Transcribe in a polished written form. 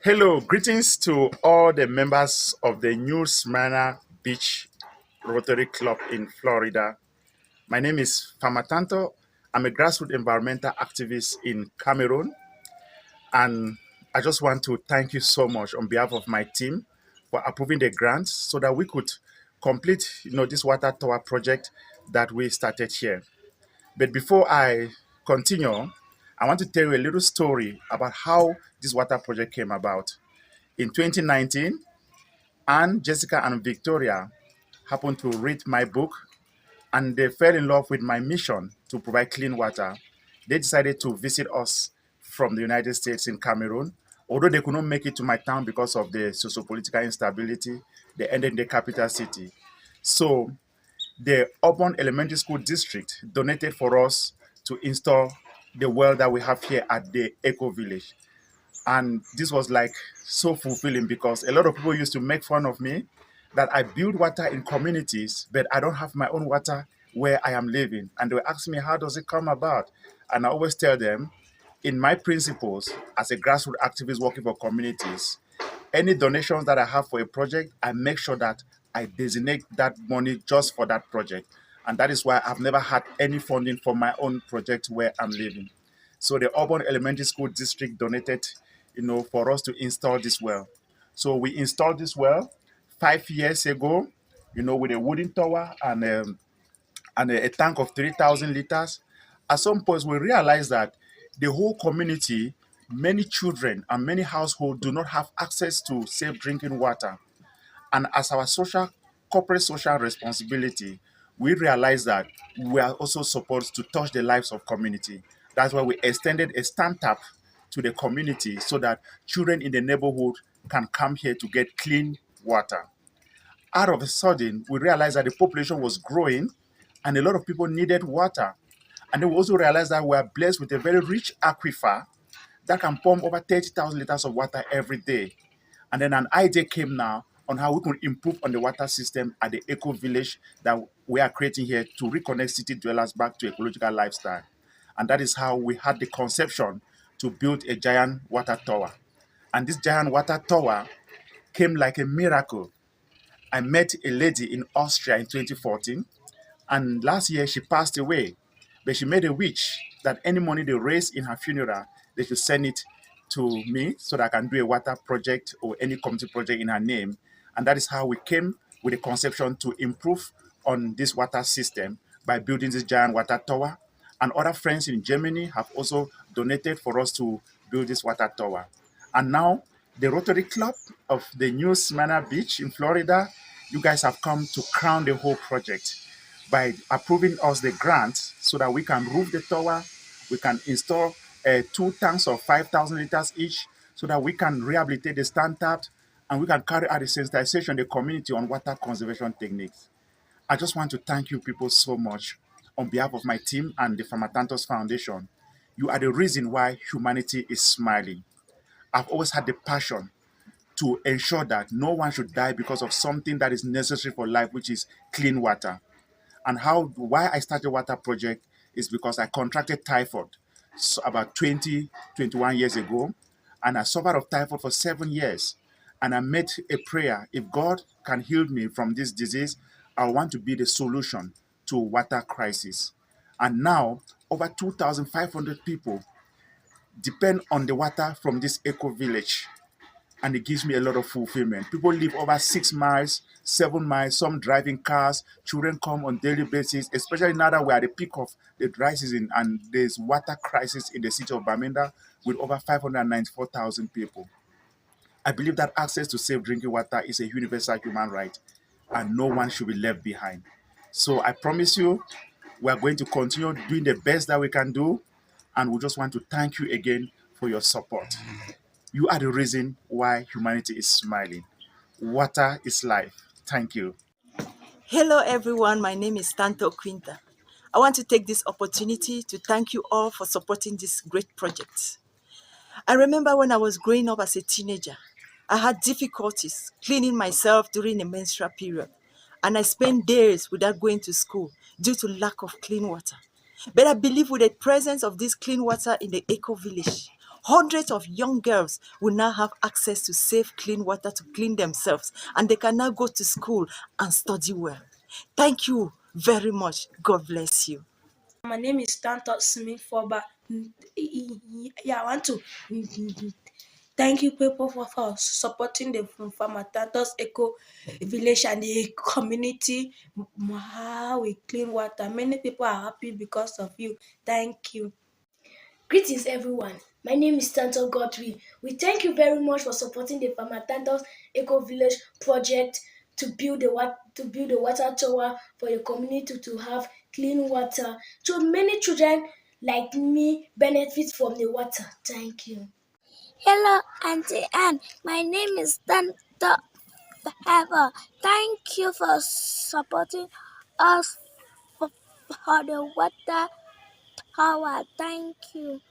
Hello, greetings to all the members of the new Smyrna Beach Rotary Club in Florida. My name is Tantoh. I'm a grassroots environmental activist in Cameroon, and I just want to thank you so much on behalf of my team for approving the grants so that we could complete, this water tower project that we started here. But before I continue, I want to tell you a little story about how this water project came about. In 2019, Anne, Jessica, and Victoria happened to read my book and they fell in love with my mission to provide clean water. They decided to visit us from the United States in Cameroon. Although they could not make it to my town because of the socio-political instability, they ended in the capital city. So the urban elementary school district donated for us to install the well that we have here at the Eco Village. And this was like so fulfilling because a lot of people used to make fun of me that I build water in communities, but I don't have my own water where I am living. And they were asking me, how does it come about? And I always tell them, in my principles as a grassroots activist working for communities, any donations that I have for a project, I make sure that I designate that money just for that project. And that is why I've never had any funding for my own project where I'm living. So the urban elementary school district donated, for us to install this well. So we installed this well 5 years ago, with a wooden tower and a tank of 3,000 liters. At some point, we realized that the whole community, many children and many households do not have access to safe drinking water. And as our corporate social responsibility, we realized that we are also supposed to touch the lives of community. That's why we extended a stand tap to the community so that children in the neighborhood can come here to get clean water. Out of a sudden, we realized that the population was growing and a lot of people needed water. And then we also realized that we are blessed with a very rich aquifer that can pump over 30,000 liters of water every day. And then an idea came now on how we could improve on the water system at the eco village that we are creating here to reconnect city dwellers back to ecological lifestyle. And that is how we had the conception to build a giant water tower. And this giant water tower came like a miracle. I met a lady in Austria in 2014, and last year she passed away. But she made a wish that any money they raise in her funeral, they should send it to me so that I can do a water project or any community project in her name. And that is how we came with a conception to improve on this water system by building this giant water tower. And other friends in Germany have also donated for us to build this water tower. And now the Rotary Club of the new Smyrna Beach in Florida, you guys have come to crown the whole project by approving us the grant so that we can roof the tower, we can install 2 tanks of 5,000 liters each so that we can rehabilitate the stand tap and we can carry out the sensitization in the community on water conservation techniques. I just want to thank you people so much on behalf of my team and the Tantoh's Foundation. You are the reason why humanity is smiling. I've always had the passion to ensure that no one should die because of something that is necessary for life, which is clean water. And why I started water project is because I contracted typhoid about 21 years ago, and I suffered of typhoid for 7 years. And I made a prayer: if God can heal me from this disease, I want to be the solution to water crisis. And now over 2,500 people depend on the water from this eco village, and it gives me a lot of fulfillment. People live over 6 miles, 7 miles, some driving cars, children come on daily basis, especially now that we're at the peak of the dry season and there's water crisis in the city of Bamenda with over 594,000 people. I believe that access to safe drinking water is a universal human right and no one should be left behind. So I promise you, we are going to continue doing the best that we can do, and we just want to thank you again for your support. You are the reason why humanity is smiling. Water is life. Thank you. Hello, everyone. My name is Tantoh Quinta. I want to take this opportunity to thank you all for supporting this great project. I remember when I was growing up as a teenager, I had difficulties cleaning myself during the menstrual period, and I spent days without going to school due to lack of clean water. But I believe with the presence of this clean water in the eco village, Hundreds of young girls will now have access to safe, clean water to clean themselves, and they can now go to school and study well. Thank you very much. God bless you. My name is Tantoh Smith. Yeah, I want to thank you people for supporting the farmer Tanto's Eco Village and the community. How we clean water. Many people are happy because of you. Thank you. Greetings, everyone. My name is Tantoh Godfrey. We thank you very much for supporting the Farmer Tanto's Eco Village project to build a water tower for your community to have clean water. So many children like me benefit from the water. Thank you. Hello, Auntie Anne. My name is Tantoh Ever. Thank you for supporting us for the water tower. Thank you.